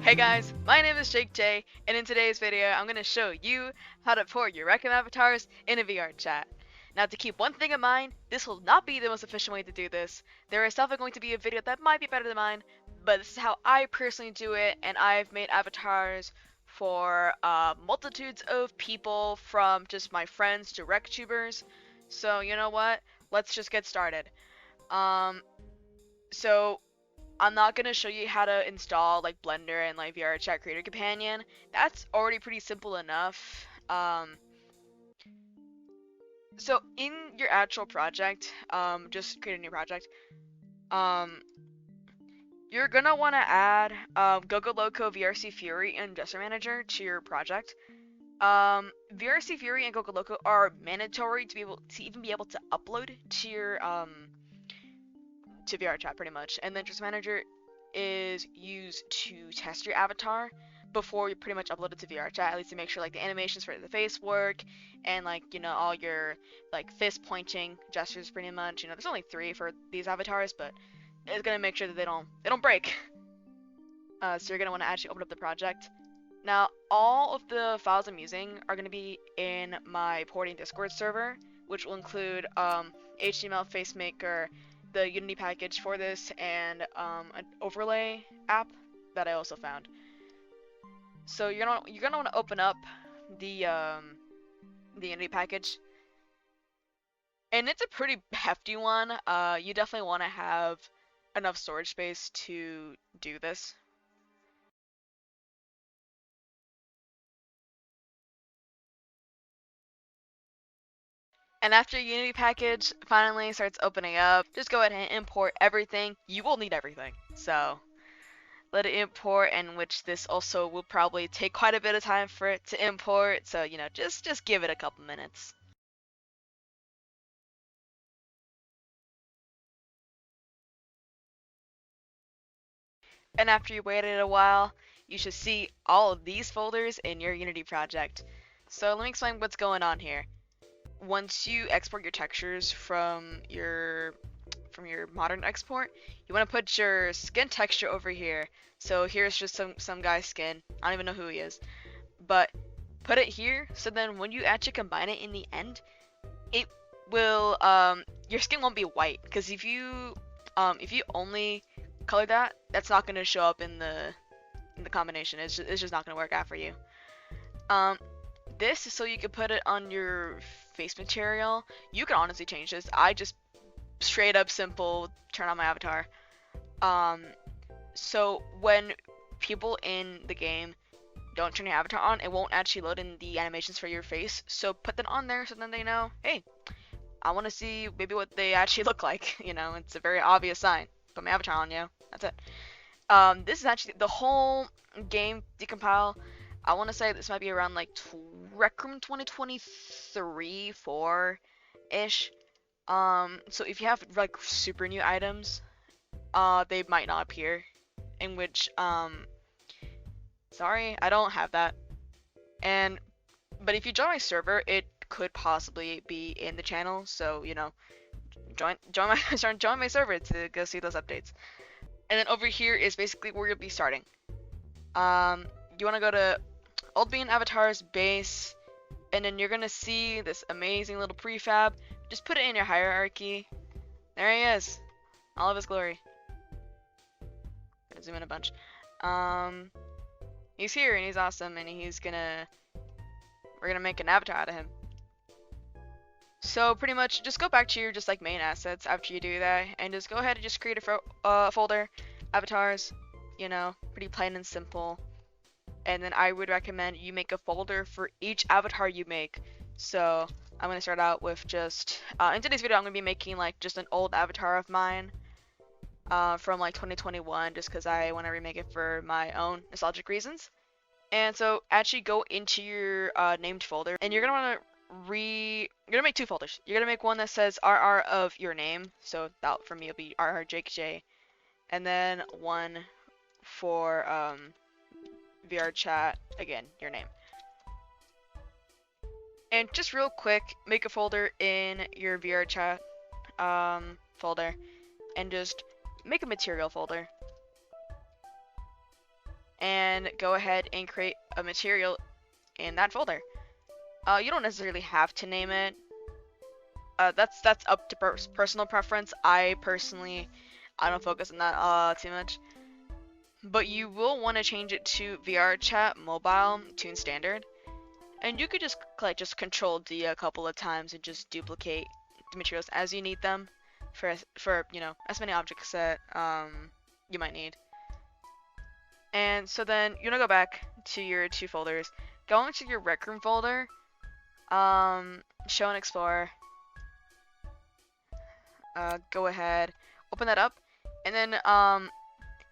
Hey guys, my name is JakeJ, and in today's video, I'm going to show you how to port your Rec avatars in a VRChat. Now, to keep one thing in mind, this will not be the most efficient way to do this. There is definitely going to be a video that might be better than mine, but this is how I personally do it, and I've made avatars for multitudes of people, from just my friends to Rec tubers. So, you know what? Let's just get started. So I'm not gonna show you how to install like Blender and like VRChat Creator Companion. That's already pretty simple enough. So in your actual project, just create a new project. You're gonna want to add GoGoLoco, VRC Fury, and Gesture Manager to your project. VRC Fury and GoGoLoco are mandatory to even be able to upload to your to VRChat pretty much, and then Gesture Manager is used to test your avatar before you pretty much upload it to VRChat, at least to make sure like the animations for the face work and like, you know, all your like fist pointing gestures pretty much. You know, there's only 3 for these avatars, but it's gonna make sure that they don't break. So you're gonna want to actually open up the project. Now, all of the files I'm using are gonna be in my porting Discord server, which will include HTML FaceMaker, the Unity package for this, and an overlay app that I also found. So you're gonna want to open up the Unity package, and it's a pretty hefty one. You definitely want to have enough storage space to do this. And after your Unity package finally starts opening up, just go ahead and import everything. You will need everything, so let it import, and which this also will probably take quite a bit of time for it to import, so you know, just give it a couple minutes. And after you waited a while, you should see all of these folders in your Unity project. So let me explain what's going on here. Once you export your textures from your modern export, you want to put your skin texture over here. So here's just some guy's skin. I don't even know who he is, but put it here. So then when you actually combine it in the end, it will your skin won't be white, because if you only color that, that's not going to show up in the combination. It's just not going to work out for you. This is so you can put it on your face material. You can honestly change this. I just straight up simple turn on my avatar. So when people in the game don't turn your avatar on, it won't actually load in the animations for your face. So put that on there so then they know, hey, I want to see maybe what they actually look like. You know, it's a very obvious sign. Put my avatar on, you. That's it. This is actually the whole game decompile. I want to say this might be around like Rec Room 2023, 4-ish. So if you have like super new items, they might not appear. In which, sorry, I don't have that. But if you join my server, it could possibly be in the channel. So you know, join my server to go see those updates. And then over here is basically where you'll be starting. You want to go to Old Bean Avatars Base, and then you're gonna see this amazing little prefab. Just put it in your hierarchy. There he is, all of his glory. Gotta zoom in a bunch. He's here and he's awesome, and we're gonna make an avatar out of him. So pretty much just go back to your just like main assets after you do that, and just go ahead and just create a folder, avatars, you know, pretty plain and simple. And then I would recommend you make a folder for each avatar you make. So I'm gonna start out with just in today's video I'm gonna be making like just an old avatar of mine from like 2021, just because I want to remake it for my own nostalgic reasons. And so actually go into your named folder, and you're gonna want to you're gonna make 2 folders. You're gonna make one that says RR of your name, so that for me will be RR JakeJ, and then one for VRChat, again, your name. And just real quick, make a folder in your VRChat folder, and just make a material folder. and go ahead and create a material in that folder. You don't necessarily have to name it. That's up to personal preference. I don't focus on that too much. But you will want to change it to VRChat Mobile Tune Standard. And you could just just Control D a couple of times and just duplicate the materials as you need them for as many objects that you might need. And so then you're gonna go back to your two folders. Go into your Rec Room folder, Show and Explore. Go ahead, open that up, and then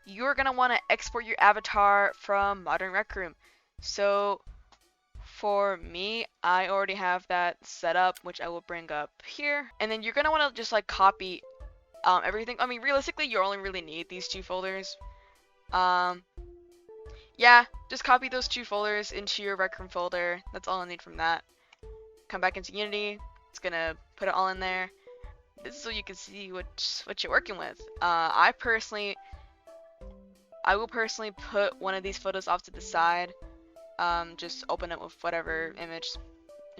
you're gonna want to export your avatar from Modern Rec Room. So for me, I already have that set up, which I will bring up here. And then you're gonna want to just copy everything. I mean, realistically, you only really need these two folders. Yeah, just copy those two folders into your Rec Room folder. That's all I need from that. Come back into Unity. It's gonna put it all in there. This is so you can see what you're working with. I will personally put one of these photos off to the side. Just open it with whatever image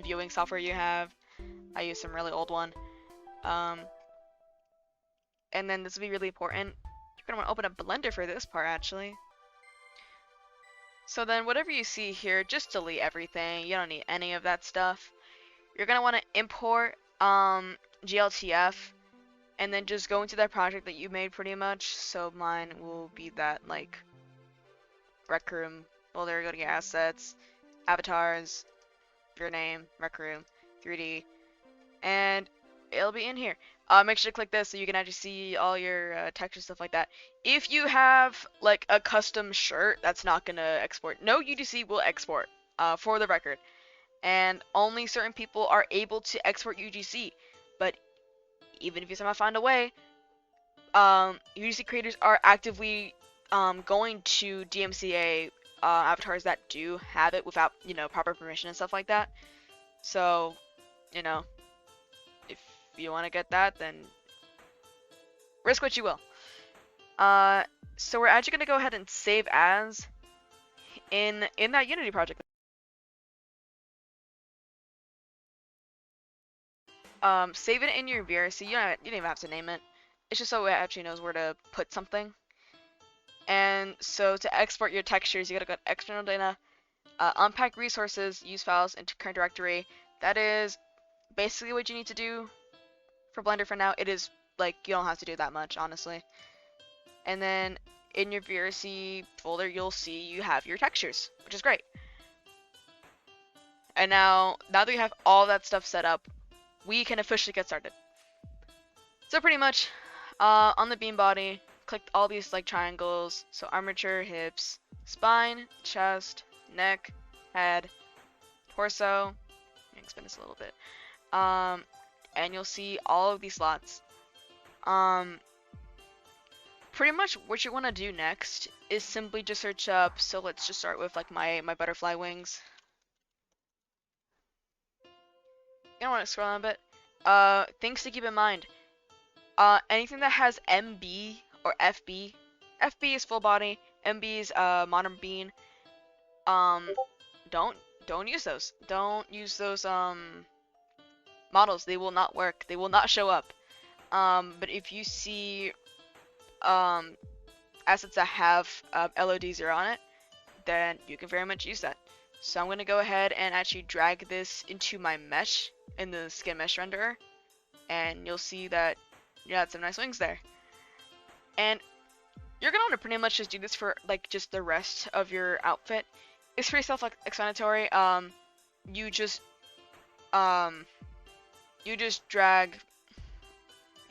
viewing software you have. I use some really old one. And then this will be really important. You're gonna want to open up Blender for this part actually. So then whatever you see here, just delete everything. You don't need any of that stuff. You're gonna want to import GLTF and then just go into that project that you made pretty much. So mine will be that Rec Room folder. Go to your assets, avatars, your name, Rec Room, 3D, and it'll be in here. Make sure to click this so you can actually see all your texture stuff like that. If you have a custom shirt, that's not gonna export. No UGC will export, for the record, and only certain people are able to export UGC. But even if you somehow find a way, UGC creators are actively going to DMCA avatars that do have it without proper permission and stuff like that. So if you want to get that, then risk what you will. So we're actually going to go ahead and save as in that Unity project. Save it in your VRC. You don't even have to name it. It's just so it actually knows where to put something. And so to export your textures, you gotta go to external data, unpack resources, use files into current directory. That is basically what you need to do for Blender for now. It is you don't have to do that much, honestly. And then in your VRC folder, you'll see you have your textures, which is great. And now that we have all that stuff set up, we can officially get started. So pretty much, on the beam body, click all these triangles. So armature, hips, spine, chest, neck, head, torso. Expand this a little bit. And you'll see all of these slots. Pretty much what you want to do next is simply just search up. So let's just start with my butterfly wings. You don't want to scroll down a bit. Things to keep in mind. Anything that has MB or FB. FB is full body. MB is modern bean. Don't use those. Don't use those models. They will not work. They will not show up. But if you see assets that have LOD0 on it, then you can very much use that. So I'm gonna go ahead and actually drag this into my mesh in the skin mesh renderer, and you'll see that you had some nice wings there. And you're gonna want to pretty much just do this for just the rest of your outfit. It's pretty self-explanatory. You just drag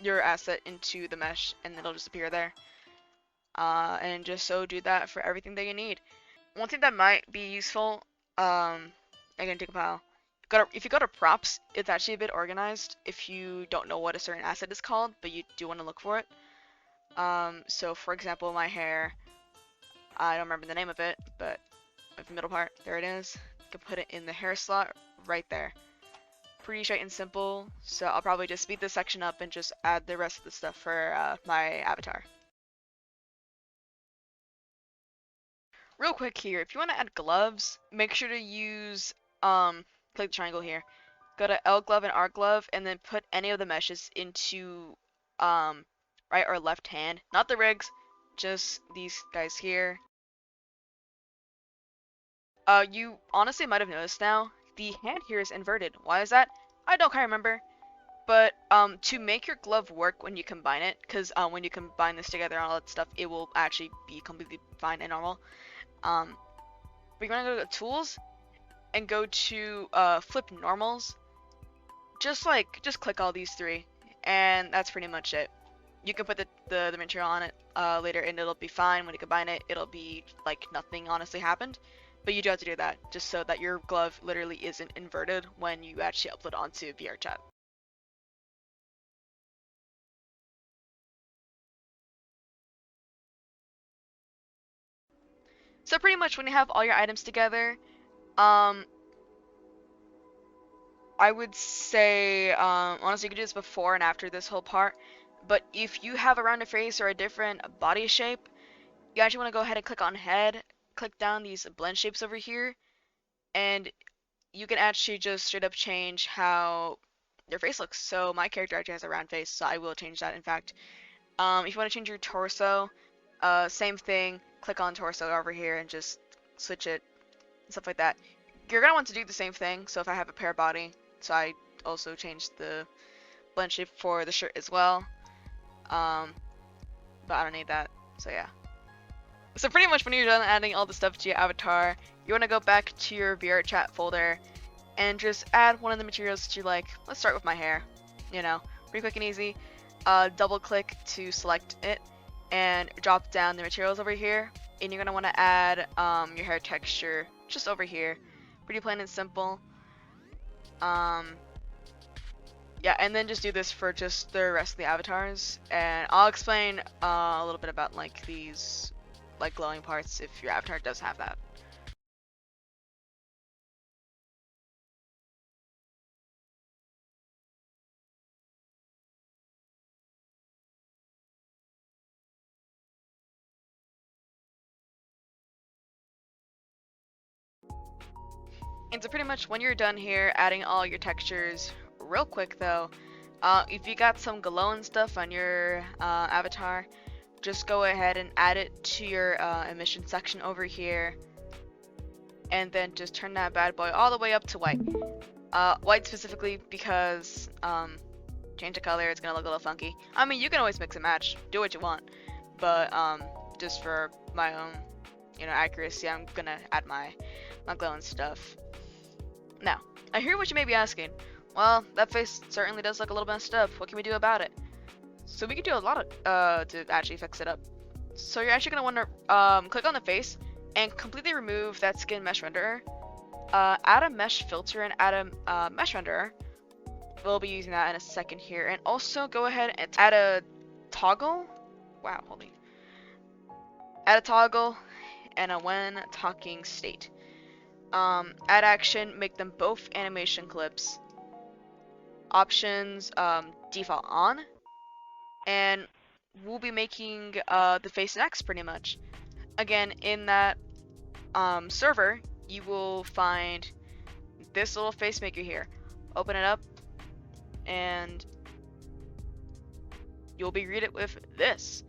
your asset into the mesh and it'll just appear there. And just so do that for everything that you need. One thing that might be useful, again, take a pile. If you go to props, it's actually a bit organized if you don't know what a certain asset is called, but you do want to look for it. So for example, my hair, I don't remember the name of it, but the middle part, there it is. You can put it in the hair slot right there. Pretty straight and simple, so I'll probably just speed this section up and just add the rest of the stuff for my avatar. real quick here, if you want to add gloves, make sure to use click the triangle here. Go to L glove and R glove, and then put any of the meshes into right or left hand, not the rigs, just these guys here. You honestly might have noticed now, the hand here is inverted. Why is that? I don't quite remember. But to make your glove work when you combine it, because when you combine this together and all that stuff, it will actually be completely fine and normal. We're gonna go to tools and go to flip normals. Just click all these three, and that's pretty much it. You can put the material on it later, and it'll be fine. When you combine it, it'll be like nothing honestly happened. But you do have to do that just so that your glove literally isn't inverted when you actually upload onto VRChat. So pretty much when you have all your items together, um, I would say, honestly, you could do this before and after this whole part, but if you have a rounded face or a different body shape, you actually want to go ahead and click on head, click down these blend shapes over here, and you can actually just straight up change how your face looks. So my character actually has a round face, so I will change that in fact. If you want to change your torso, same thing, click on torso over here and just switch it, stuff like that. You're gonna want to do the same thing, so if I have a pear body, so I also changed the blend shape for the shirt as well. Um, but I don't need that, so yeah. So pretty much when you're done adding all the stuff to your avatar, you want to go back to your VRChat folder and just add one of the materials that you like. Let's start with my hair, you know, pretty quick and easy. Double click to select it and drop down the materials over here, and you're gonna want to add your hair texture just over here. Pretty plain and simple. Yeah, and then just do this for just the rest of the avatars, and I'll explain a little bit about like these like glowing parts if your avatar does have that. And so pretty much when you're done here adding all your textures, real quick though, if you got some glow and stuff on your avatar, just go ahead and add it to your emission section over here, and then just turn that bad boy all the way up to white. White specifically because change the color, it's gonna look a little funky. I mean, you can always mix and match, do what you want, but just for my own, accuracy, I'm gonna add my glow and stuff. Now, I hear what you may be asking. Well, that face certainly does look a little messed up. What can we do about it? So we can do a lot to actually fix it up. So you're actually gonna want to click on the face and completely remove that skin mesh renderer. Add a mesh filter and add a mesh renderer. We'll be using that in a second here. And also go ahead and add a toggle. Wow, holy. Add a toggle and a when talking state. Add action, make them both animation clips. Options, default on. And we'll be making the face next pretty much. Again, in that server, you will find this little face maker here. Open it up, and you'll be greeted with this.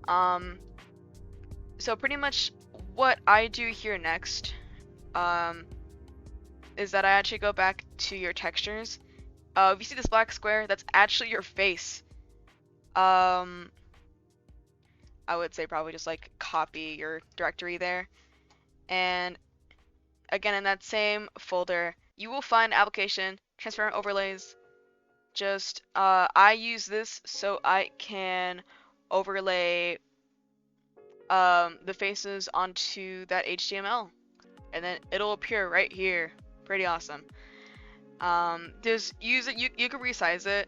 So pretty much what I do here next is that I actually go back to your textures. If you see this black square, that's actually your face. I would say probably just like copy your directory there, and again in that same folder you will find application transparent overlays. Just I use this so I can overlay the faces onto that HTML, and then it'll appear right here. Pretty awesome. Just use it. You can resize it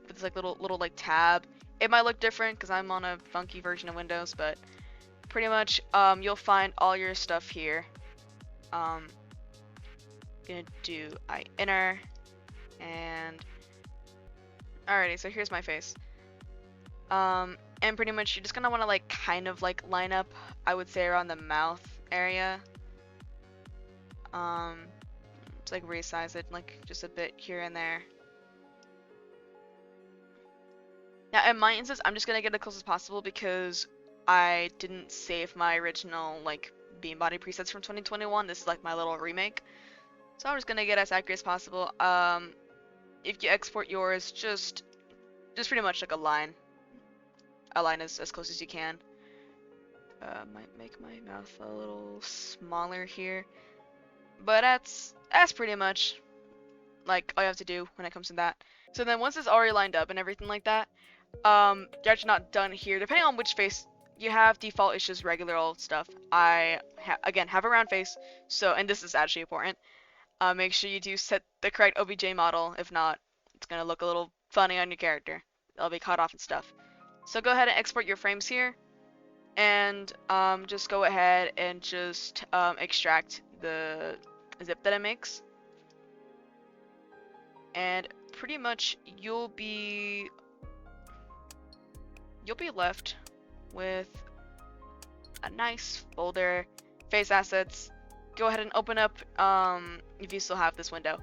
with this like little like tab. It might look different because I'm on a funky version of Windows, but pretty much you'll find all your stuff here. Gonna do inner, and alrighty, so here's my face. And pretty much you're just gonna want to like kind of like line up, I would say, around the mouth area. Just like resize it like just a bit here and there. Now in my instance, I'm just gonna get as close as possible because I didn't save my original like beam body presets from 2021. This is like my little remake, so I'm just gonna get as accurate as possible. If you export yours, just pretty much like a line as close as you can. Might make my mouth a little smaller here, but that's pretty much like all you have to do when it comes to that. So then once it's already lined up and everything like that, you're actually not done here. Depending on which face you have, default is just regular old stuff. I again have a round face, so, and this is actually important. Make sure you do set the correct OBJ model. If not, it's gonna look a little funny on your character. They'll be cut off and stuff. So go ahead and export your frames here, and just go ahead and just extract the zip that it makes, and pretty much you'll be left with a nice folder, face assets. Go ahead and open up, if you still have this window,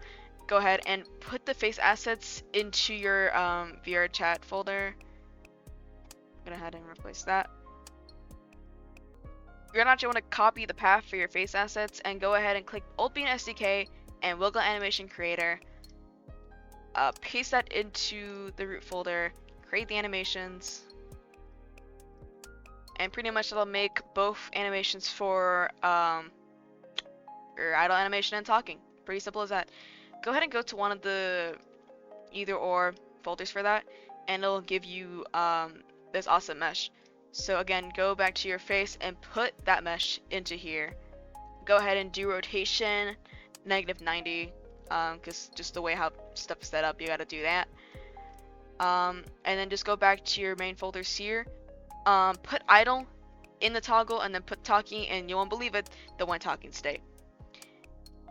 go ahead and put the face assets into your VRChat folder. I'm gonna go ahead and replace that. You're gonna actually want to copy the path for your face assets and go ahead and click Old Bean SDK and Wiggle Animation Creator. Paste that into the root folder, create the animations, and pretty much it'll make both animations for your idle animation and talking. Pretty simple as that. Go ahead and go to one of the either or folders for that, and it'll give you this awesome mesh. So again, go back to your face and put that mesh into here. Go ahead and do rotation -90, because just the way how stuff is set up, you gotta do that. And then just go back to your main folders here. Put idle in the toggle and then put talking, and you won't believe it, the one talking state.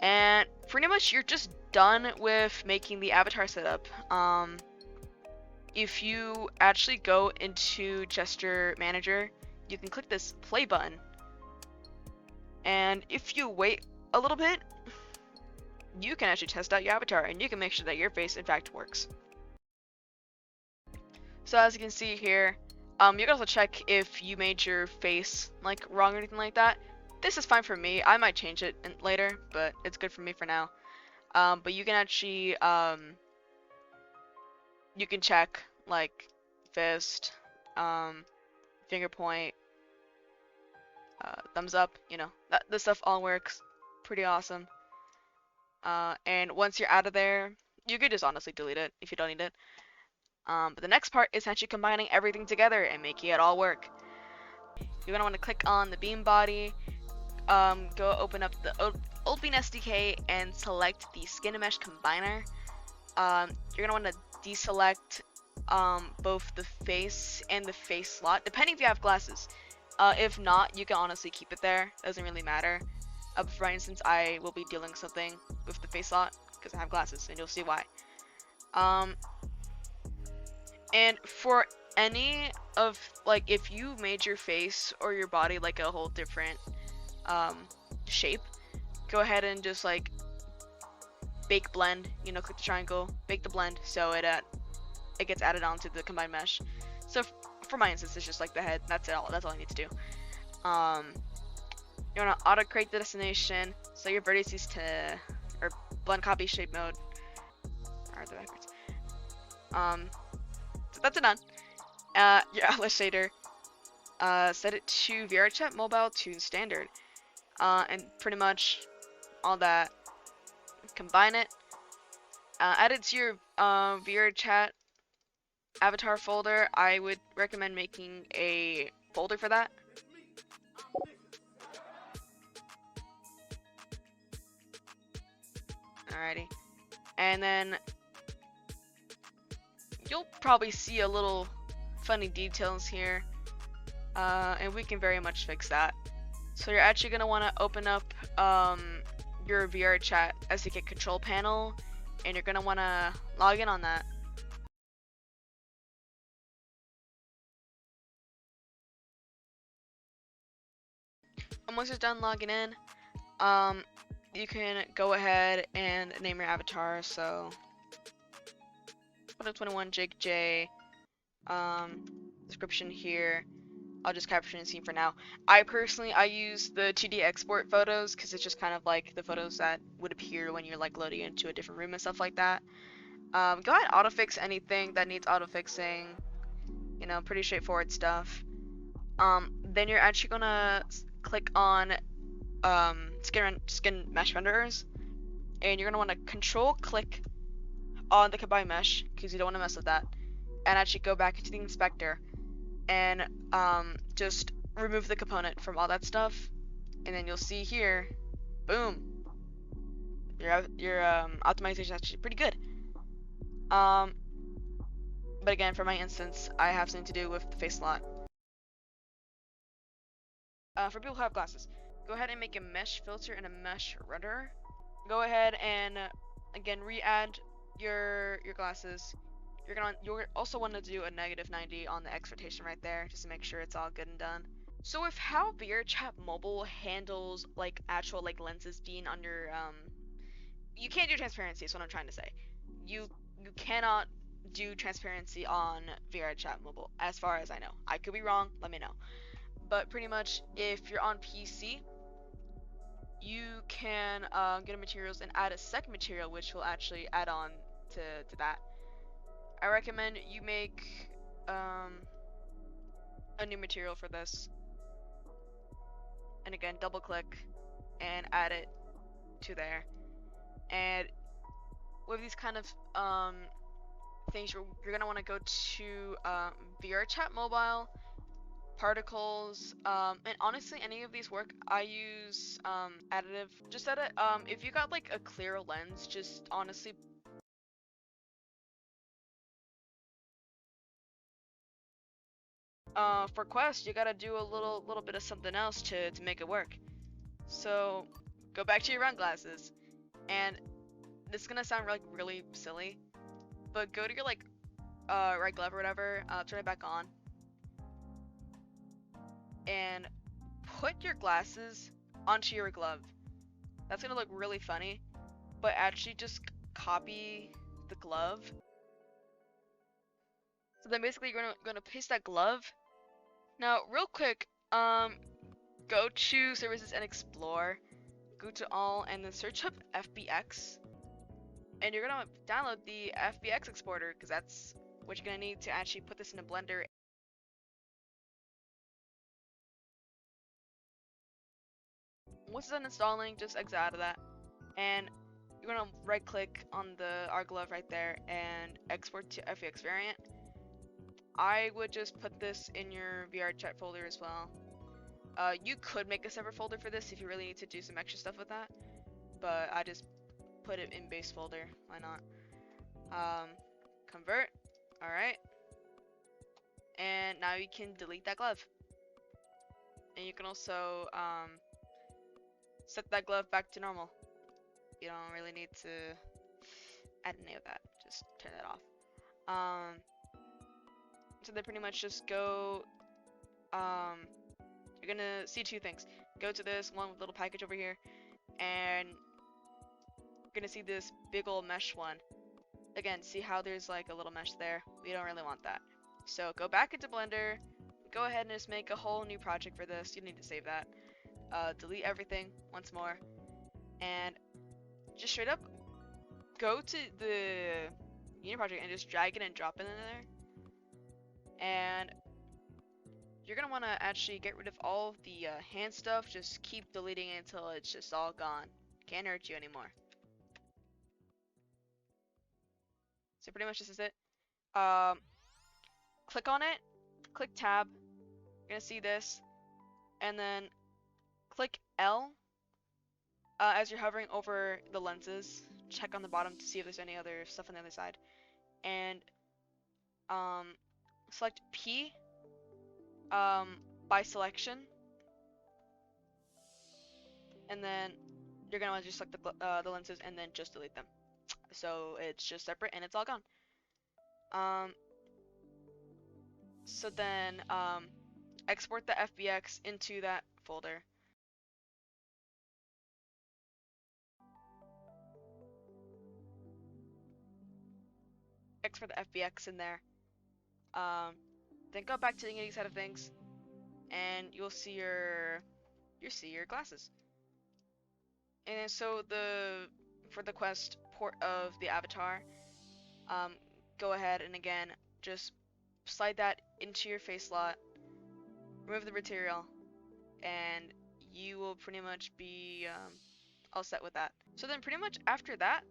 And pretty much you're just done with making the avatar setup. If you actually go into Gesture Manager, you can click this play button, and if you wait a little bit, you can actually test out your avatar and you can make sure that your face in fact works. So as you can see here, you can also check if you made your face like wrong or anything like that. This is fine for me. I might change it later, but it's good for me for now. But you can actually you can check like fist, finger point, thumbs up, you know, this stuff all works pretty awesome. And once you're out of there, you could just honestly delete it if you don't need it. But the next part is actually combining everything together and making it all work. You're gonna want to click on the beam body, go open up the Old Bean SDK and select the skin and mesh combiner. You're gonna want to deselect both the face and the face slot, depending if you have glasses. If not, you can honestly keep it there. Doesn't really matter. For instance, I will be dealing something with the face slot because I have glasses, and you'll see why. And for any of, like, if you made your face or your body like a whole different shape, go ahead and just like bake blend, you know, click the triangle, bake the blend so it gets added onto the combined mesh. So for my instance, it's just like the head. That's all I need to do. You want to auto create the destination, so your vertices to, or blend copy shape mode, or the backwards. So that's it done. Your Atlas shader, set it to VRChat mobile to standard, and pretty much all that. Combine it, add it to your VRChat avatar folder. I would recommend making a folder for that. Alrighty, and then you'll probably see a little funny details here, and we can very much fix that. So you're actually going to want to open up your VRChat SDK control panel, and you're going to want to log in on that. And once you're done logging in, you can go ahead and name your avatar. So 21 JakeJ, description here. I'll just capture the scene for now. I use the 2D export photos because it's just kind of like the photos that would appear when you're like loading into a different room and stuff like that. Go ahead, autofix anything that needs autofixing. You know, pretty straightforward stuff. Then you're actually gonna click on skin mesh renderers, and you're gonna want to control click on the combine mesh because you don't want to mess with that, and actually go back into the inspector and just remove the component from all that stuff, and then you'll see here, boom, your optimization is actually pretty good. But again, for my instance, I have something to do with the face slot. For people who have glasses, go ahead and make a mesh filter and a mesh renderer. Go ahead and again re-add your glasses. You'll also want to do a -90 on the X rotation right there, just to make sure it's all good and done. So with how VRChat mobile handles like actual like lenses being on your you can't do transparency is what I'm trying to say. You cannot do transparency on VRChat mobile as far as I know. I could be wrong, let me know. But pretty much if you're on PC, you can get a materials and add a second material which will actually add on to that. I recommend you make a new material for this, and again double click and add it to there. And with these kind of things, you're gonna want to go to VRChat mobile, particles, and honestly any of these work. I use additive. Just edit if you got like a clear lens, just honestly for Quest you gotta do a little bit of something else to make it work. So go back to your round glasses, and this is gonna sound like really silly, but go to your like right glove or whatever, turn it back on, and put your glasses onto your glove. That's gonna look really funny, but actually just copy the glove. So then basically you're gonna paste that glove. Now real quick, go to services and explore, go to all, and then search up FBX, and you're gonna download the FBX exporter because that's what you're gonna need to actually put this in a Blender. Once it's done installing, just exit out of that, and you're gonna right click on the R glove right there and export to FBX variant. I would just put this in your VRChat folder as well. You could make a separate folder for this if you really need to do some extra stuff with that, but I just put it in base folder. Why not? Convert. Alright. And now you can delete that glove. And you can also set that glove back to normal. You don't really need to add any of that. Just turn that off. So they pretty much just go, you're gonna see two things. Go to this one with little package over here, and you're gonna see this big old mesh one. Again, see how there's like a little mesh there? We don't really want that. So go back into Blender, go ahead and just make a whole new project for this. You don't need to save that. Delete everything once more, and just straight up go to the Unity project and just drag it and drop it in there. And you're gonna want to actually get rid of all of the hand stuff. Just keep deleting it until it's just all gone. Can't hurt you anymore. So pretty much this is it. Click on it, click tab, you're gonna see this, and then click L as you're hovering over the lenses. Check on the bottom to see if there's any other stuff on the other side, and select P by selection, and then you're gonna want to just select the lenses and then just delete them. So it's just separate and it's all gone. So then export the FBX into that folder. X for the FBX in there. Then go back to the Unity side of things, and you'll see your glasses. And then so for the quest port of the avatar, go ahead and again just slide that into your face slot, remove the material, and you will pretty much be all set with that. So then pretty much after that,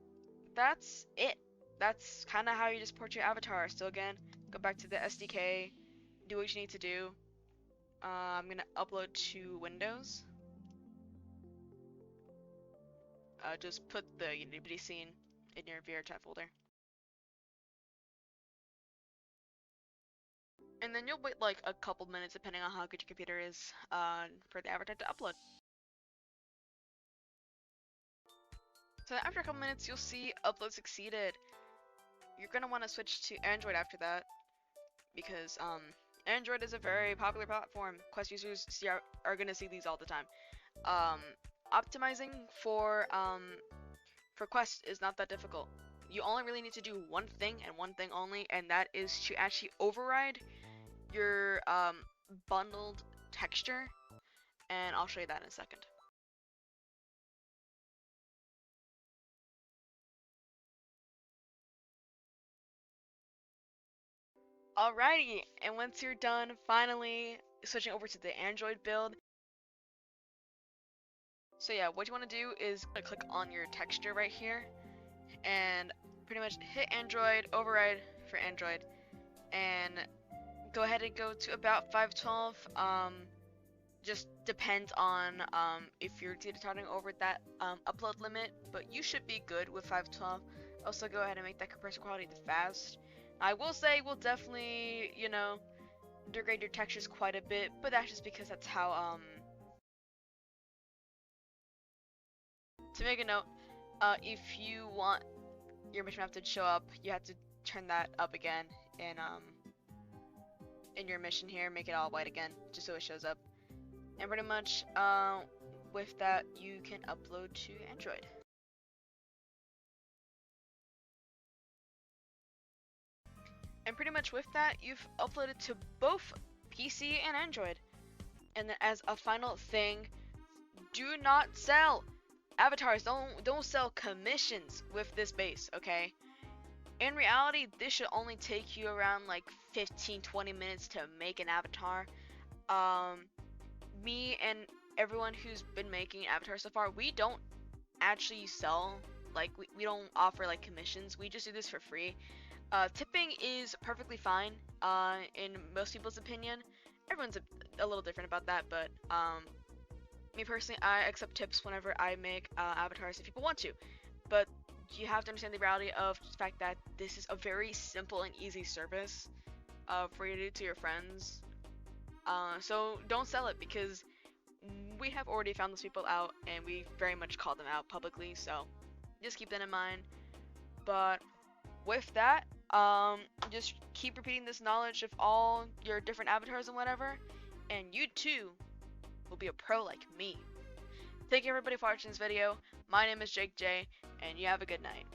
that's it. That's kind of how you just port your avatar. So again, go back to the SDK, do what you need to do. I'm gonna upload to Windows. Just put the Unity scene in your VRChat folder. And then you'll wait like a couple minutes, depending on how good your computer is, for the avatar to upload. So after a couple minutes, you'll see upload succeeded. You're gonna want to switch to Android after that, because Android is a very popular platform. Quest users are gonna see these all the time. Optimizing for Quest is not that difficult. You only really need to do one thing and one thing only, and that is to actually override your bundled texture, and I'll show you that in a second. Alrighty, and once you're done finally switching over to the Android build, so yeah, what you want to do is click on your texture right here, and pretty much hit Android, override for Android, and go ahead and go to about 512. Just depends on if you're starting over that upload limit, but you should be good with 512. Also go ahead and make that compressor quality to fast. I will say we'll definitely, you know, degrade your textures quite a bit, but that's just because that's how to make a note, if you want your mission map to show up, you have to turn that up again in your mission here, make it all white again, just so it shows up. And pretty much, with that, you can upload to Android. And pretty much with that, you've uploaded to both PC and Android. And then as a final thing, do not sell avatars. Don't sell commissions with this base, okay? In reality, this should only take you around like 15-20 minutes to make an avatar. Me and everyone who's been making avatars so far, we don't actually sell, like we don't offer like commissions. We just do this for free. Tipping is perfectly fine in most people's opinion. Everyone's a little different about that, but me personally, I accept tips whenever I make avatars if people want to. But you have to understand the reality of the fact that this is a very simple and easy service for you to do to your friends. So don't sell it, because we have already found those people out and we very much call them out publicly, so just keep that in mind. But with that, just keep repeating this knowledge of all your different avatars and whatever, and you too will be a pro like me. Thank you everybody for watching this video. My name is JakeJ, and you have a good night.